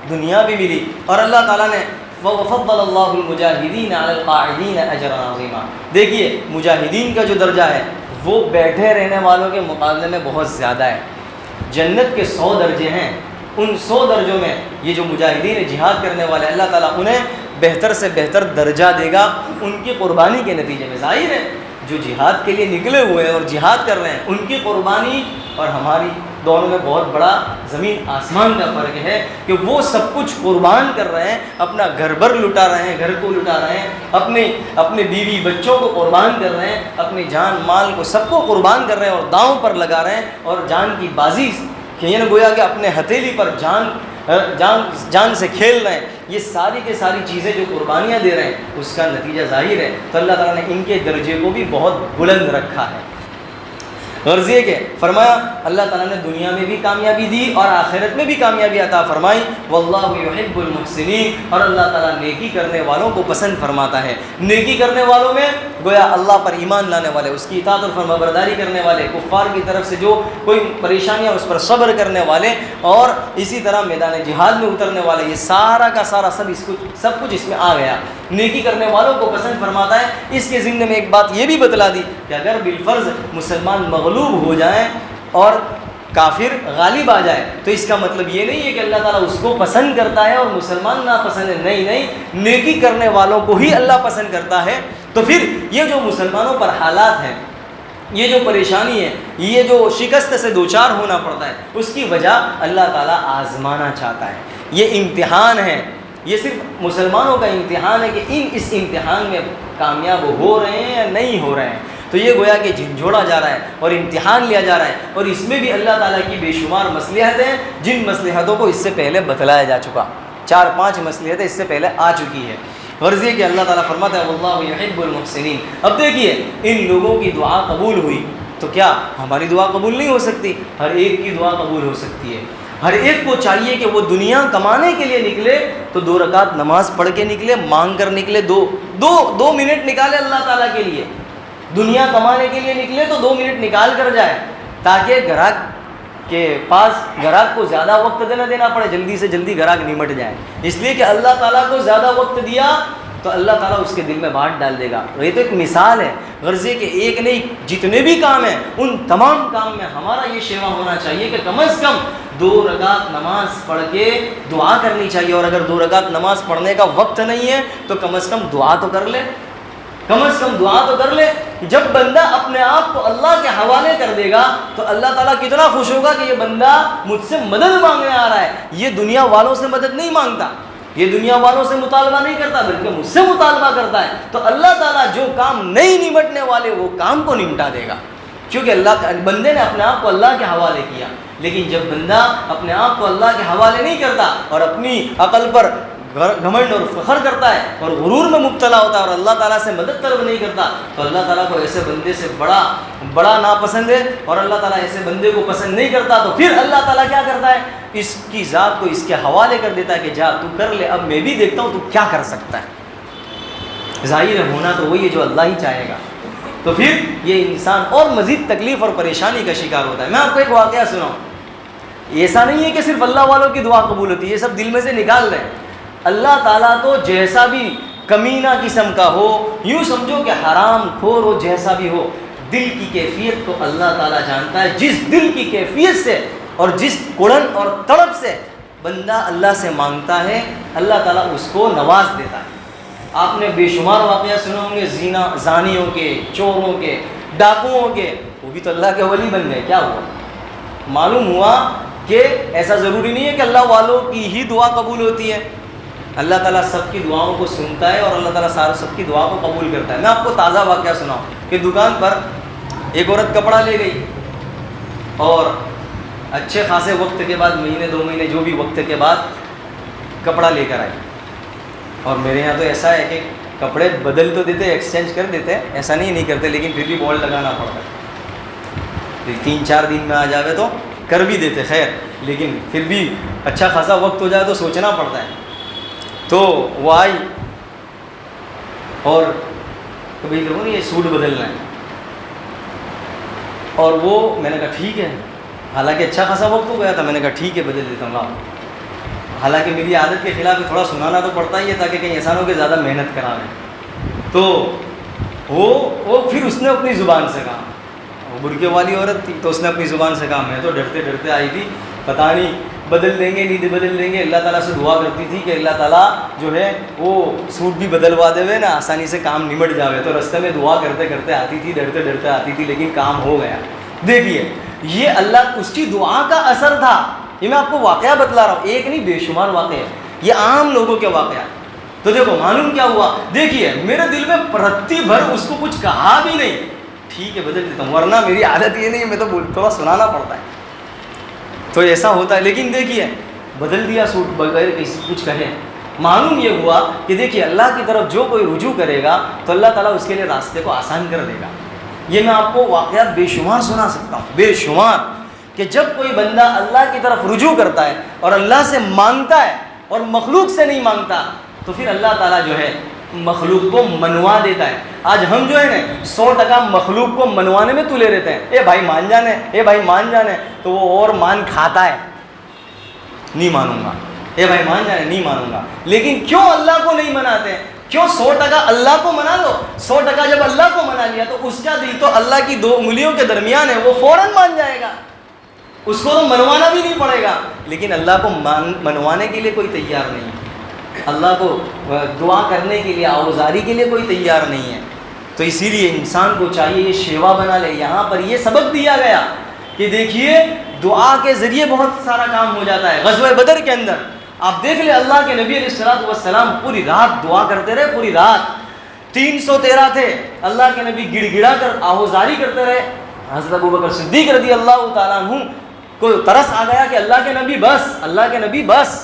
دنیا بھی ملی۔ اور اللہ تعالیٰ نے وفضل اللہ المجاہدین علی القاعدین اجرا عظیما، دیکھیے مجاہدین کا جو درجہ ہے وہ بیٹھے رہنے والوں کے مقابلے میں بہت زیادہ ہے، جنت کے 100 درجے ہیں، ان 100 درجوں میں یہ جو مجاہدین جہاد کرنے والے اللہ تعالیٰ انہیں بہتر سے بہتر درجہ دے گا ان کی قربانی کے نتیجے میں۔ ظاہر ہے جو جہاد کے لیے نکلے ہوئے ہیں اور جہاد کر رہے ہیں، ان کی قربانی اور ہماری دونوں میں بہت بڑا زمین آسمان کا فرق ہے کہ وہ سب کچھ قربان کر رہے ہیں، اپنا گھر بھر لٹا رہے ہیں، گھر کو لٹا رہے ہیں، اپنے بیوی بچوں کو قربان کر رہے ہیں، اپنی جان مال کو سب کو قربان کر رہے ہیں اور داؤں پر لگا رہے ہیں، اور جان کی بازی کہ گویا کہ اپنے ہتھیلی پر جان سے کھیل رہے ہیں۔ یہ ساری کے ساری چیزیں جو قربانیاں دے رہے ہیں اس کا نتیجہ ظاہر ہے۔ تو اللہ تعالیٰ نے ان کے درجے کو بھی بہت بلند رکھا ہے۔ غرض یہ کہ فرمایا اللہ تعالیٰ نے دنیا میں بھی کامیابی دی اور آخرت میں بھی کامیابی عطا فرمائی۔ واللہ یحب المحسنین، اور اللہ تعالیٰ نیکی کرنے والوں کو پسند فرماتا ہے۔ نیکی کرنے والوں میں گویا اللہ پر ایمان لانے والے، اس کی اطاعت اور فرمانبرداری کرنے والے، کفار کی طرف سے جو کوئی پریشانیاں اس پر صبر کرنے والے، اور اسی طرح میدان جہاد میں اترنے والے، یہ سارا کا سارا سب کچھ اس میں آ گیا۔ نیکی کرنے والوں کو پسند فرماتا ہے۔ اس کے ضمن میں ایک بات یہ بھی بتلا دی کہ اگر بالفرض مسلمان مغلوب ہو جائیں اور کافر غالب آ جائے تو اس کا مطلب یہ نہیں ہے کہ اللہ تعالیٰ اس کو پسند کرتا ہے اور مسلمان ناپسند ہے، نہیں، نیکی کرنے والوں کو ہی اللہ پسند کرتا ہے۔ تو پھر یہ جو مسلمانوں پر حالات ہیں، یہ جو پریشانی ہے، یہ جو شکست سے دوچار ہونا پڑتا ہے، اس کی وجہ اللہ تعالیٰ آزمانا چاہتا ہے۔ یہ امتحان ہے، یہ صرف مسلمانوں کا امتحان ہے کہ اس امتحان میں کامیاب ہو رہے ہیں یا نہیں ہو رہے ہیں۔ تو یہ گویا کہ جھنجھوڑا جا رہا ہے اور امتحان لیا جا رہا ہے، اور اس میں بھی اللہ تعالیٰ کی بے شمار مصلحتیں ہیں، جن مصلحتوں کو اس سے پہلے بتلایا جا چکا، 4-5 مصلحتیں اس سے پہلے آ چکی ہے۔ غرض یہ کہ اللہ تعالیٰ فرماتا ہے واللہ یحب المحسنین۔ اب دیکھیے ان لوگوں کی دعا قبول ہوئی تو کیا ہماری دعا قبول نہیں ہو سکتی؟ ہر ایک کی دعا قبول ہو سکتی ہے۔ ہر ایک کو چاہیے کہ وہ دنیا کمانے کے لیے نکلے تو 2 رکعت نماز پڑھ کے نکلے، مانگ کر نکلے، دو منٹ نکالے اللہ تعالیٰ کے لیے۔ دنیا کمانے کے لیے نکلے تو 2 منٹ نکال کر جائے، تاکہ گراہک کے پاس گراہک کو زیادہ وقت دینا پڑے، جلدی سے جلدی گراہک نمٹ جائے، اس لیے کہ اللہ تعالیٰ کو زیادہ وقت دیا تو اللہ تعالیٰ اس کے دل میں بات ڈال دے گا۔ یہ تو ایک مثال ہے۔ غرض کہ ایک نہیں، جتنے بھی کام ہیں ان تمام کام میں ہمارا یہ شیوا ہونا چاہیے کہ کم از کم 2 رکعت نماز پڑھ کے دعا کرنی چاہیے، اور اگر 2 رکعت نماز پڑھنے کا وقت نہیں ہے تو کم از کم دعا تو کر لے، کم از کم دعا تو کر لے۔ جب بندہ اپنے آپ کو اللہ کے حوالے کر دے گا تو اللہ تعالیٰ کتنا خوش ہوگا کہ یہ بندہ مجھ سے مدد مانگنے آ رہا ہے، یہ دنیا والوں سے مدد نہیں مانگتا، یہ دنیا والوں سے مطالبہ نہیں کرتا بلکہ مجھ سے مطالبہ کرتا ہے۔ تو اللہ تعالیٰ جو کام نہیں نمٹنے والے وہ کام کو نمٹا دے گا، کیونکہ بندے نے اپنے آپ کو اللہ کے حوالے کیا۔ لیکن جب بندہ اپنے آپ کو اللہ کے حوالے نہیں کرتا اور اپنی عقل پر گھمنڈ اور فخر کرتا ہے اور غرور میں مبتلا ہوتا ہے اور اللہ تعالیٰ سے مدد طلب نہیں کرتا، تو اللہ تعالیٰ کو ایسے بندے سے بڑا ناپسند ہے، اور اللہ تعالیٰ ایسے بندے کو پسند نہیں کرتا۔ تو پھر اللہ تعالیٰ کیا کرتا ہے؟ اس کی ذات کو اس کے حوالے کر دیتا ہے کہ جا تو کر لے، اب میں بھی دیکھتا ہوں تو کیا کر سکتا ہے۔ ظاہر ہے ہونا تو وہی ہے جو اللہ ہی چاہے گا۔ تو پھر یہ انسان اور مزید تکلیف اور پریشانی کا شکار ہوتا ہے۔ میں آپ کو ایک واقعہ سناؤں، ایسا نہیں ہے کہ صرف اللہ والوں کی دعا قبول ہوتی ہے، یہ سب دل میں سے نکال رہے ہیں۔ اللہ تعالیٰ تو جیسا بھی کمینہ قسم کا ہو، یوں سمجھو کہ حرام خور ہو، جیسا بھی ہو، دل کی کیفیت کو اللہ تعالیٰ جانتا ہے۔ جس دل کی کیفیت سے اور جس کڑن اور تڑپ سے بندہ اللہ سے مانگتا ہے، اللہ تعالیٰ اس کو نواز دیتا ہے۔ آپ نے بے شمار واقعہ سنے ہوں گے، زانیوں کے، چوروں کے، ڈاکوؤں کے، وہ بھی تو اللہ کے ولی بن گئے۔ کیا ہوا؟ معلوم ہوا کہ ایسا ضروری نہیں ہے کہ اللہ والوں کی ہی دعا قبول ہوتی ہے، اللہ تعالیٰ سب کی دعاؤں کو سنتا ہے اور اللہ تعالیٰ سب کی دعا کو قبول کرتا ہے۔ میں آپ کو تازہ واقعہ سناؤں کہ دکان پر ایک عورت کپڑا لے گئی اور اچھے خاصے وقت کے بعد، مہینے 2 مہینے جو بھی وقت کے بعد کپڑا لے کر آئی۔ اور میرے یہاں تو ایسا ہے کہ کپڑے بدل تو دیتے، ایکسچینج کر دیتے، ایسا نہیں کرتے، لیکن پھر بھی بول لگانا پڑتا ہے۔ 3-4 دن میں آ جاوے تو کر بھی دیتے، خیر، لیکن پھر بھی اچھا خاصا وقت ہو جائے تو سوچنا پڑتا ہے۔ تو وہ آئی اور کبھی لوگوں نے یہ سوٹ بدلنا ہے، اور وہ میں نے کہا ٹھیک ہے، حالانکہ اچھا خاصا وقت ہو گیا تھا، میں نے کہا ٹھیک ہے بدل دیتا ہوں آپ، حالانکہ میری عادت کے خلاف تھوڑا سنانا تو پڑتا ہی ہے تاکہ کہیں ایسا نہ ہو کہ زیادہ محنت کرا لیں۔ تو وہ پھر اس نے اپنی زبان سے کہا، وہ برقعے والی عورت تھی تو اس نے اپنی زبان سے کہا، میں تو ڈرتے ڈرتے آئی تھی، پتہ نہیں بدل دیں گے نیند بدل دیں گے. اللہ تعالیٰ سے دعا کرتی تھی کہ اللہ تعالیٰ جو ہے وہ سوٹ بھی بدلوا دے ہوئے نا, آسانی سے کام نمٹ جاوے. تو رستے میں دعا کرتے کرتے آتی تھی, ڈرتے ڈرتے آتی تھی, لیکن کام ہو گیا. دیکھیے یہ اللہ اس کی دعا کا اثر تھا. یہ میں آپ کو واقعہ بتلا رہا ہوں, ایک نہیں بے شمار واقعہ ہے, یہ عام لوگوں کے واقعات. تو دیکھو معلوم کیا ہوا, دیکھیے میرے دل میں رتی بھر اس کو کچھ کہا بھی نہیں, ٹھیک ہے بدل دیتا ہوں, ورنہ میری عادت یہ نہیں ہے, میں تو تھوڑا سنانا پڑتا ہے, تو ایسا ہوتا ہے. لیکن دیکھیے بدل دیا سوٹ بغیر کسی کچھ کہے. معلوم یہ ہوا کہ دیکھیے اللہ کی طرف جو کوئی رجوع کرے گا تو اللہ تعالیٰ اس کے لیے راستے کو آسان کر دے گا. یہ میں آپ کو واقعات بے شمار سنا سکتا ہوں, بے شمار, کہ جب کوئی بندہ اللہ کی طرف رجوع کرتا ہے اور اللہ سے مانگتا ہے اور مخلوق سے نہیں مانگتا, تو پھر اللہ تعالیٰ جو ہے مخلوق کو منوا دیتا ہے. آج ہم جو ہے نا 100% مخلوق کو منوانے میں تلے رہتے ہیں, اے بھائی مان جانے, اے بھائی مان جانے, تو وہ اور مان کھاتا ہے, نہیں مانوں گا, اے بھائی مان جانے, نہیں مانوں گا. لیکن کیوں اللہ کو نہیں مناتے؟ کیوں 100% اللہ کو منا لو. 100% جب اللہ کو منا لیا تو اس کا دل تو اللہ کی 2 انگلیوں کے درمیان ہے, وہ فوراً مان جائے گا, اس کو تو منوانا بھی نہیں پڑے گا. لیکن اللہ کو منوانے کے لیے کوئی تیار نہیں ہے, اللہ کو دعا کرنے کے لیے, آوزاری کے لیے کوئی تیار نہیں ہے. تو اسی لیے انسان کو چاہیے یہ شیوا بنا لے. یہاں پر یہ سبق دیا گیا کہ دیکھیے دعا کے ذریعے بہت سارا کام ہو جاتا ہے. غزوہ بدر کے اندر آپ دیکھ لیں, اللہ کے نبی علیہ الصلوۃ والسلام پوری رات دعا کرتے رہے, پوری رات. 313 تھے, اللہ کے نبی گڑ گڑا کر آوزاری کرتے رہے. حضرت ابوبکر صدیق رضی اللہ تعالیٰ عنہ کو ترس آ گیا کہ اللہ کے نبی بس, اللہ کے نبی بس,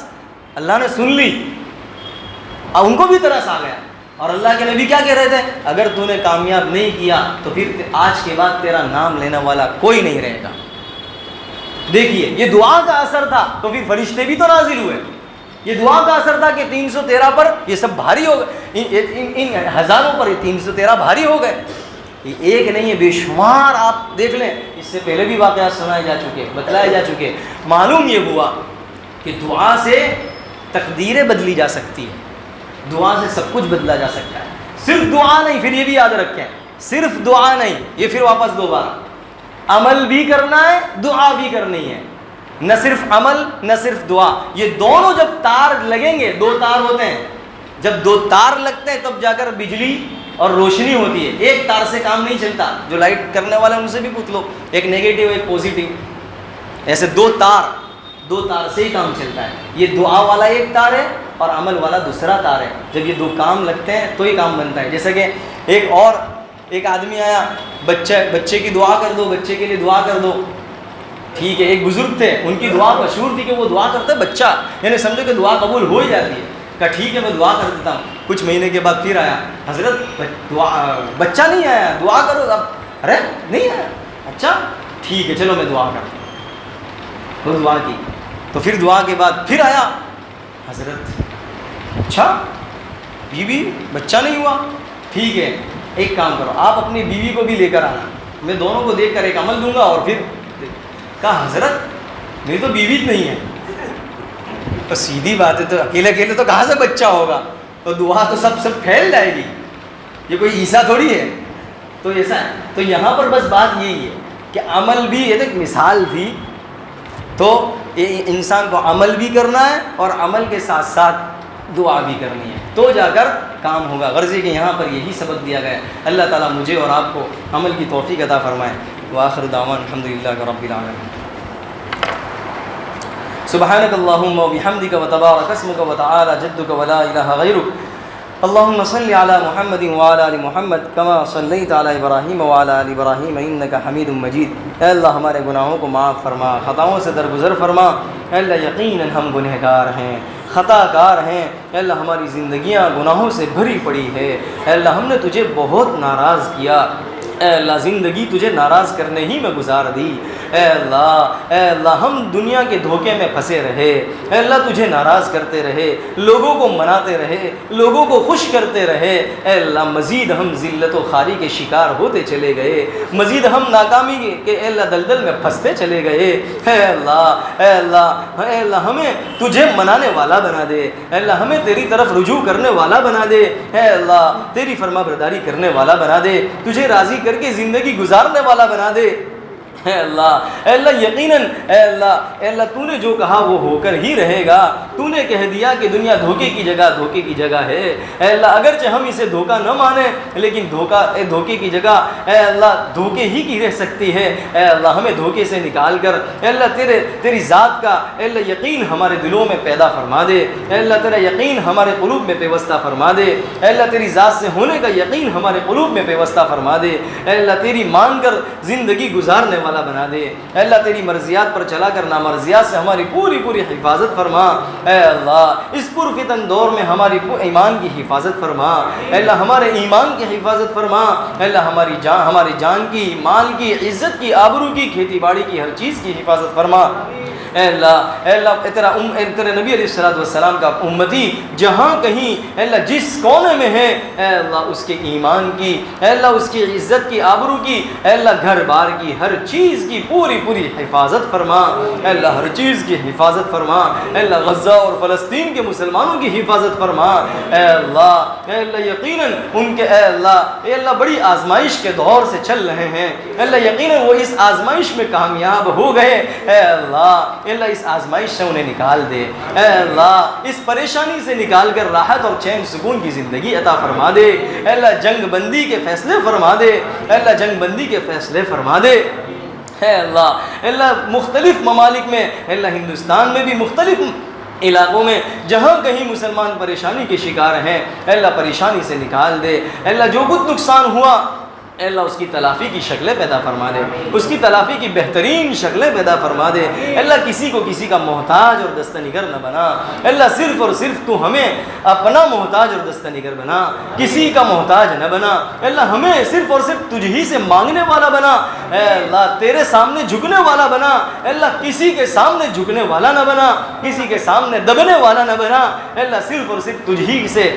اللہ نے سن لی. اب ان کو بھی ترس آ گیا, اور اللہ کے نبی کیا کہہ رہے تھے, اگر تو نے کامیاب نہیں کیا تو پھر آج کے بعد تیرا نام لینے والا کوئی نہیں رہے گا. دیکھیے یہ دعا کا اثر تھا, تو پھر فرشتے بھی تو نازل ہوئے. یہ دعا کا اثر تھا کہ 313 پر یہ سب بھاری ہو گئے, ان ہزاروں پر یہ 313 بھاری ہو گئے. یہ ایک نہیں ہے, بے شمار. آپ دیکھ لیں, اس سے پہلے بھی واقعات سنائے جا چکے, بتلائے جا چکے. معلوم یہ ہوا کہ دعا سے تقدیریں بدلی جا سکتی ہے, دعا سے سب کچھ بدلا جا سکتا ہے. صرف دعا نہیں, پھر یہ بھی یاد رکھیں, صرف دعا نہیں, یہ پھر واپس دوبارہ عمل بھی کرنا ہے, دعا بھی کرنی ہے. نہ صرف عمل نہ صرف دعا, یہ دونوں جب تار لگیں گے, 2 تار ہوتے ہیں, جب 2 تار لگتے ہیں تب جا کر بجلی اور روشنی ہوتی ہے. ایک تار سے کام نہیں چلتا. جو لائٹ کرنے والے ان سے بھی پوچھ لو, ایک نیگیٹو ایک پازیٹیو, ایسے 2 تار سے ہی کام چلتا ہے. یہ دعا والا ایک تار ہے اور عمل والا دوسرا تار ہے. جب یہ 2 کام لگتے ہیں تو ہی کام بنتا ہے. جیسے کہ ایک آدمی آیا, بچے کی دعا کر دو, بچے کے لیے دعا کر دو, ٹھیک ہے. ایک بزرگ تھے, ان کی دعا مشہور تھی کہ وہ دعا کرتے بچہ, یعنی سمجھو کہ دعا قبول ہو ہی جاتی ہے. کہا ٹھیک ہے میں دعا کر دیتا ہوں. کچھ مہینے کے بعد پھر آیا, حضرت بچہ نہیں آیا, دعا کرو. اب ارے نہیں آیا, اچھا ٹھیک ہے چلو میں دعا کرتا ہوں. وہ دعا کی, تو پھر دعا کے بعد پھر آیا, حضرت اچھا بیوی بچہ نہیں ہوا, ٹھیک ہے ایک کام کرو, آپ اپنی بیوی کو بھی لے کر آنا, میں دونوں کو دیکھ کر ایک عمل دوں گا. اور پھر کہا حضرت میری تو بیوی نہیں ہے. تو سیدھی بات ہے, تو اکیلے تو کہاں سے بچہ ہوگا, تو دعا تو سب پھیل جائے گی, یہ کوئی عیسیٰ تھوڑی ہے. تو ایسا ہے. تو یہاں پر بس بات یہی ہے کہ عمل بھی, یہ تو ایک مثال تھی, تو انسان کو عمل بھی کرنا ہے اور عمل کے ساتھ ساتھ دعا بھی کرنی ہے, تو جا کر کام ہوگا. غرض کہ یہاں پر یہی سبق دیا گیا ہے. اللہ تعالیٰ مجھے اور آپ کو عمل کی توفیق عطا فرمائے. وآخر دعوانا الحمدللہ رب العالمین. سبحانک اللہم وبحمدک وتبارک اسمک وتعالی جدک ولا الہ غیرک. اللہم صل علی محمد وعلی آل محمد کما صلیت علی ابراہیم وعلی آل ابراہیم انک حمید مجید. اے اللہ ہمارے گناہوں کو معاف فرما, خطاؤں سے درگزر فرما. اے اللہ یقیناً ہم گنہگار ہیں, خطا کار ہیں. اے اللہ ہماری زندگیاں گناہوں سے بھری پڑی ہے. اے اللہ ہم نے تجھے بہت ناراض کیا. اے اللہ زندگی تجھے ناراض کرنے ہی میں گزار دی. اے اللہ ہم دنیا کے دھوکے میں پھنسے رہے. اے اللہ تجھے ناراض کرتے رہے, لوگوں کو مناتے رہے, لوگوں کو خوش کرتے رہے. اے اللہ مزید ہم ذلت و خواری کے شکار ہوتے چلے گئے, مزید ہم ناکامی کے اے اللہ دلدل میں پھنستے چلے گئے. اے اللہ ہمیں تجھے منانے والا بنا دے. اے اللہ ہمیں تیری طرف رجوع کرنے والا بنا دے. اے اللہ تیری فرما برداری کرنے والا بنا دے, تجھے راضی کر کے زندگی گزارنے والا بنا دے. اے اللہ یقیناً اے اللہ تو نے جو کہا وہ ہو کر ہی رہے گا. تو نے کہہ دیا کہ دنیا دھوکے کی جگہ ہے. اے اللہ اگرچہ ہم اسے دھوکہ نہ مانیں لیکن دھوکے کی جگہ اے اللہ دھوکے ہی کی رہ سکتی ہے. اے اللہ ہمیں دھوکے سے نکال کر اے اللہ تیری ذات کا اے اللہ یقین ہمارے دلوں میں پیدا فرما دے. اے اللہ تیرا یقین ہمارے قلوب میں پیوستہ فرما دے. اے اللہ تیری ذات سے ہونے کا یقین ہمارے قلوب میں پیوستہ فرما دے. اے اللہ تیری مان کر زندگی گزارنے والا بنا دے. اے اللہ تیری مرضیات پر چلا کر نامرضیات سے ہماری پوری حفاظت فرما. اے اللہ اس پرفتن دور میں ہماری ایمان کی حفاظت فرما. اے اللہ ہمارے ایمان کی حفاظت فرما. اے اللہ ہماری جان کی، مال کی، عزت کی، آبرو کی، کھیتی باڑی کی، ہر چیز کی حفاظت فرما. اے اللہ تیرے نبی علیہ السلام کا امتی جہاں کہیں اے اللہ جس کونے میں ہے اے اللہ اس کے ایمان کی، اے اللہ اس کی عزت کی، آبرو کی، اے اللہ گھر بار کی، ہر چیز کی پوری حفاظت فرما. اے اللہ ہر چیز کی حفاظت فرما. اے اللہ غزہ اور فلسطین کے مسلمانوں کی حفاظت فرما. اے اللہ یقیناً ان کے اے اللہ بڑی آزمائش کے دور سے چل رہے ہیں. اے اللہ یقیناً وہ اس آزمائش میں کامیاب ہو گئے. اے اللہ اس آزمائش سے انہیں نکال دے. اے اللہ اس پریشانی سے نکال کر راحت اور چین سکون کی زندگی عطا فرما دے. اے اللہ جنگ بندی کے فیصلے فرما دے. اے اللہ جنگ بندی کے فیصلے فرما دے. اے اللہ مختلف ممالک میں اے اللہ ہندوستان میں بھی مختلف علاقوں میں جہاں کہیں مسلمان پریشانی کے شکار ہیں اے اللہ پریشانی سے نکال دے. اے اللہ جو کچھ نقصان ہوا اے اللہ اس کی تلافی کی شکلیں پیدا فرما دے. اس کی تلافی کی بہترین شکلیں پیدا فرما دے. اے اللہ کسی کو کسی کا محتاج اور دستنگر نہ بنا. اے اللہ صرف اور صرف تو ہمیں اپنا محتاج اور دستنگر بنا، کسی کا محتاج نہ بنا. اے اللہ ہمیں صرف اور صرف تجھ ہی سے مانگنے والا بنا. اے اللہ تیرے سامنے جھکنے والا بنا. اے اللہ کسی کے سامنے جھکنے والا نہ بنا، کسی کے سامنے دبنے والا نہ بنا. اے اللہ صرف اور صرف تجھ ہی سے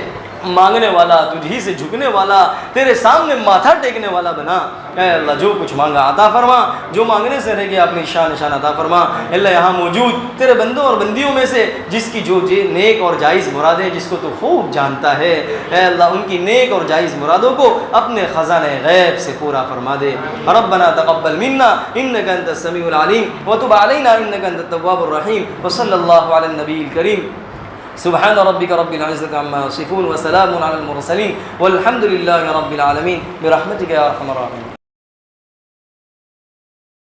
مانگنے والا، تجھ ہی سے جھکنے والا، تیرے سامنے ماتھا ٹیکنے والا بنا. اے اللہ جو کچھ مانگا عطا فرما، جو مانگنے سے رہ گیا اپنی شان عطا فرما. اے اللہ یہاں موجود تیرے بندوں اور بندیوں میں سے جس کی جو نیک اور جائز مرادیں جس کو تو خوب جانتا ہے اے اللہ ان کی نیک اور جائز مرادوں کو اپنے خزانہ غیب سے پورا فرما دے. ربنا تقبل منا انك انت السميع العليم وتب علينا انك انت التواب الرحيم وصلى الله على النبي الكريم. سبحان ربك رب العزة عما يصفون وسلام على المرسلين والحمد لله رب العالمين برحمتك يا ارحم الراحمين.